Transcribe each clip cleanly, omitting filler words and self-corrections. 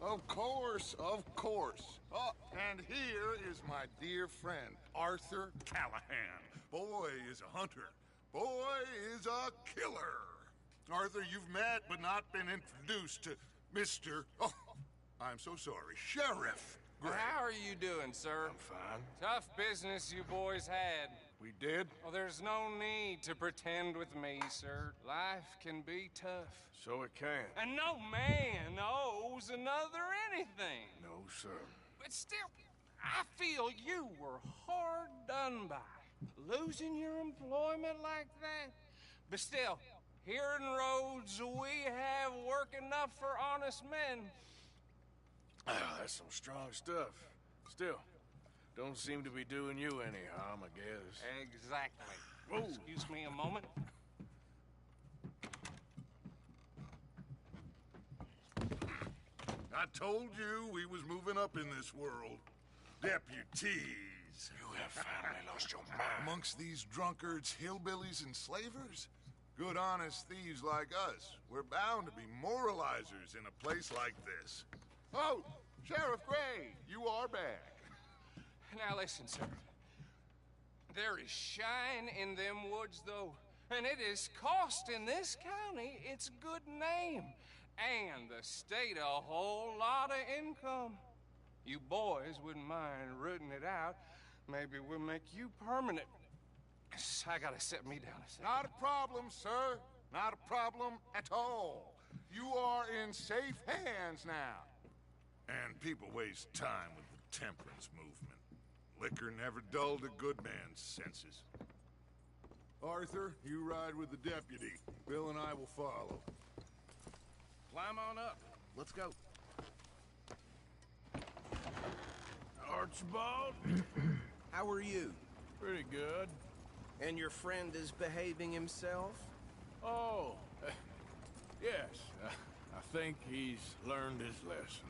Of course, of course. Oh, and here is my dear friend, Arthur Callahan. Boy is a hunter. Boy is a killer. Arthur, you've met but not been introduced to Mr. Oh, I'm so sorry, Sheriff Gray. How are you doing, sir? I'm fine. Tough business you boys had. We did? Well, there's no need to pretend with me, sir. Life can be tough. So it can. And no man owes another anything. No, sir. But still, I feel you were hard done by. Losing your employment like that. But still, here in Rhodes, we have work enough for honest men. Oh, that's some strong stuff. Still, don't seem to be doing you any harm, I guess. Exactly. Whoa. Excuse me a moment. I told you we was moving up in this world. Deputies. You have finally lost your mind. Amongst these drunkards, hillbillies, and slavers? Good, honest thieves like us. We're bound to be moralizers in a place like this. Oh, Sheriff Gray, you are back. Now listen, sir. There is shine in them woods, though, and it is costing this county its good name, and the state a whole lot of income. You boys wouldn't mind rooting it out. Maybe we'll make you permanent. I gotta set me down a second. Not a problem, sir. Not a problem at all. You are in safe hands now. And people waste time with the temperance movement. Liquor never dulled a good man's senses. Arthur, you ride with the deputy. Bill and I will follow. Climb on up. Let's go. Archibald? How are you? Pretty good. And your friend is behaving himself? Oh, yes. I think he's learned his lesson.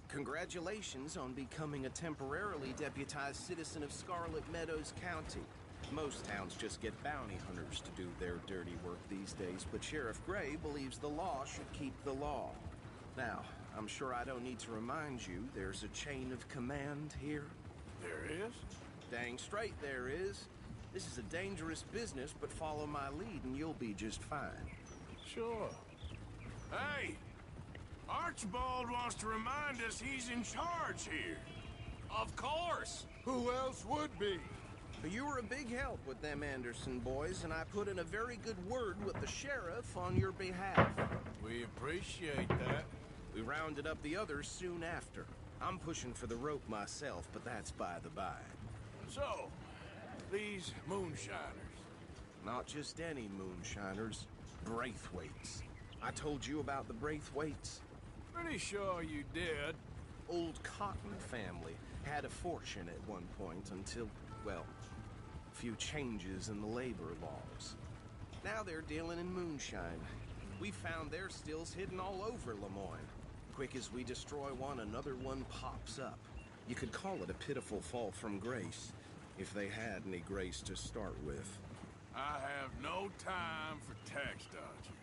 Congratulations on becoming a temporarily deputized citizen of Scarlet Meadows County. Most towns just get bounty hunters to do their dirty work these days, but Sheriff Gray believes the law should keep the law. Now, I'm sure I don't need to remind you there's a chain of command here. There is? Dang straight there is. This is a dangerous business, but follow my lead and you'll be just fine. Sure. Hey! Archibald wants to remind us he's in charge here. Of course! Who else would be? You were a big help with them Anderson boys, and I put in a very good word with the sheriff on your behalf. We appreciate that. We rounded up the others soon after. I'm pushing for the rope myself, but that's by the by. So, these moonshiners. Not just any moonshiners, Braithwaites. I told you about the Braithwaites. Pretty sure you did. Old Cotton family had a fortune at one point until, well, a few changes in the labor laws. Now they're dealing in moonshine. We found their stills hidden all over Lemoyne. Quick as we destroy one, another one pops up. You could call it a pitiful fall from grace, if they had any grace to start with. I have no time for tax dodgers.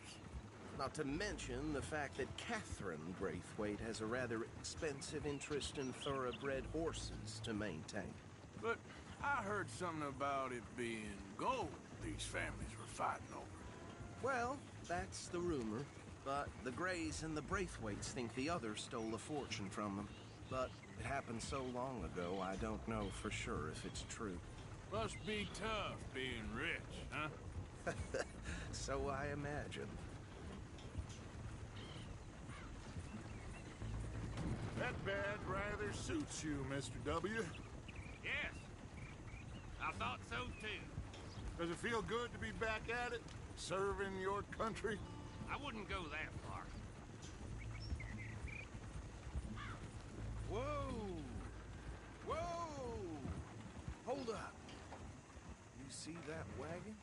Not to mention the fact that Catherine Braithwaite has a rather expensive interest in thoroughbred horses to maintain. But I heard something about it being gold these families were fighting over. Well, that's the rumor. But the Grays and the Braithwaites think the others stole a fortune from them. But it happened so long ago, I don't know for sure if it's true. Must be tough being rich, huh? So I imagine. That badge rather suits you, Mr. W. Yes, I thought so too. Does it feel good to be back at it? Serving your country? I wouldn't go that far. Whoa! Whoa! Hold up. You see that wagon?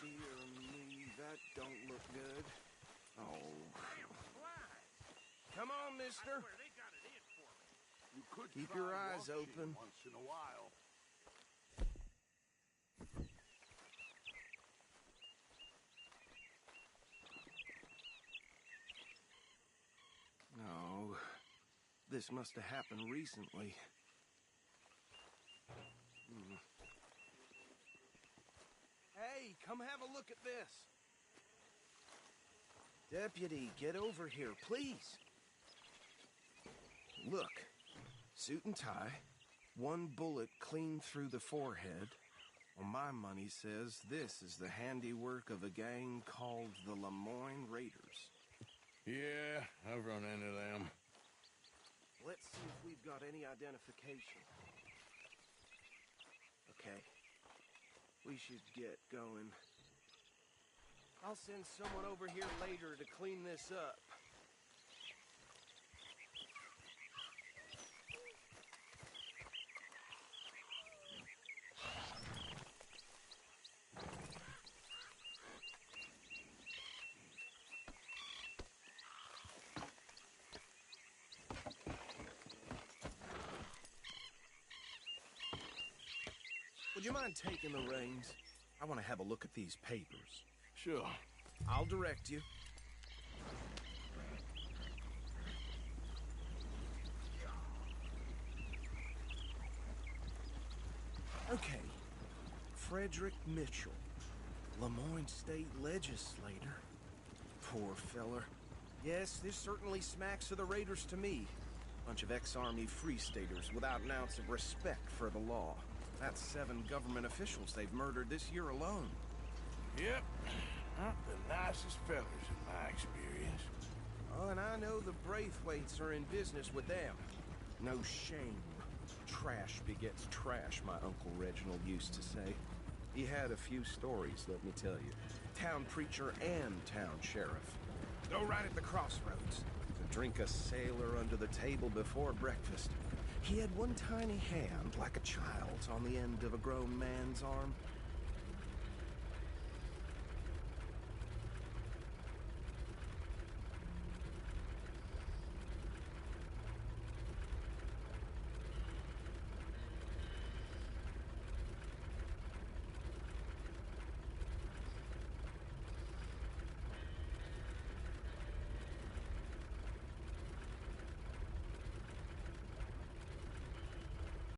Dear me, that don't look good. Oh. mister. Where they got it in for me. You could Keep try your eyes washing open. once in a while. No, this must have happened recently. Hey, come have a look at this. Deputy, get over here, please. Look, suit and tie, one bullet clean through the forehead. Well, my money says this is the handiwork of a gang called the Lemoyne Raiders. Yeah, I've run into them. Let's see if we've got any identification. Okay. We should get going. I'll send someone over here later to clean this up. Would you mind taking the reins? I want to have a look at these papers. Sure. I'll direct you. Okay. Frederick Mitchell, Lemoyne State Legislator. Poor feller. Yes, this certainly smacks of the Raiders to me. Bunch of ex-Army Free Staters without an ounce of respect for the law. That's 7 government officials they've murdered this year alone. Yep. Not the nicest fellas in my experience. Oh, and I know the Braithwaites are in business with them. No shame. Trash begets trash, my Uncle Reginald used to say. He had a few stories, let me tell you. Town preacher and town sheriff. Go right at the crossroads. To drink a sailor under the table before breakfast. He had one tiny hand, like a child's, on the end of a grown man's arm.